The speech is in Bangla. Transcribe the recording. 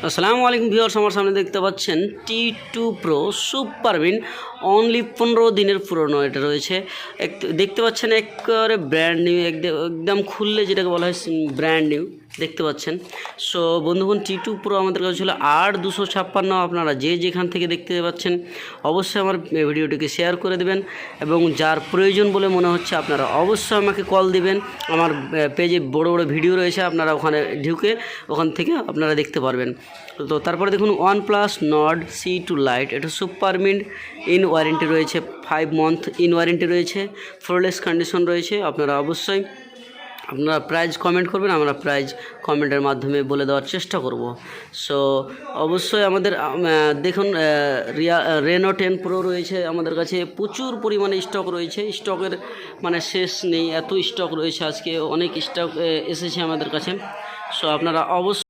আসসালামু আলাইকুম ভিউয়ার্স, আমার সামনে দেখতে পাচ্ছেন T2 Pro super mint only 15 দিনের পুরনো এটা রয়েছে। দেখতে পাচ্ছেন একেবারে ব্র্যান্ড নিউ, একদম খুললে যেটাকে বলা হয় ব্র্যান্ড নিউ দেখতে পাচ্ছেন। সো বন্ধুগণ, T2 Pro আমাদের কাছে ছিল 8256। আপনারা যে যেখান থেকে দেখতে পাচ্ছেন অবশ্যই আমার ভিডিওটিকে শেয়ার করে দেবেন এবং যার প্রয়োজন বলে মনে হচ্ছে আপনারা অবশ্যই আমাকে কল দিবেন। আমার পেজে বড় বড় ভিডিও রয়েছে, আপনারা ওখানে ঢুকে ওখান থেকে আপনারা দেখতে পারবেন। তো তারপরে দেখুন OnePlus Nord C2 Lite, এটা সুপার মিন্ট ইন ওয়ারেন্টি রয়েছে, 5 মান্থ ইন ওয়ারেন্টি রয়েছে, ফ্লোলেস কন্ডিশন রয়েছে। আপনারা অবশ্যই প্রাইস কমেন্ট করবেন, আমরা প্রাইস কমেন্টের মাধ্যমে বলে দেওয়ার চেষ্টা করব। সো অবশ্যই আমাদের দেখুন Reno 10 Pro রয়েছে আমাদের কাছে, প্রচুর পরিমাণে স্টক রয়েছে, স্টকের মানে শেষ নেই, এত স্টক রয়েছে, আজকে অনেক স্টক এসেছে আমাদের কাছে। সো আপনারা অবশ্যই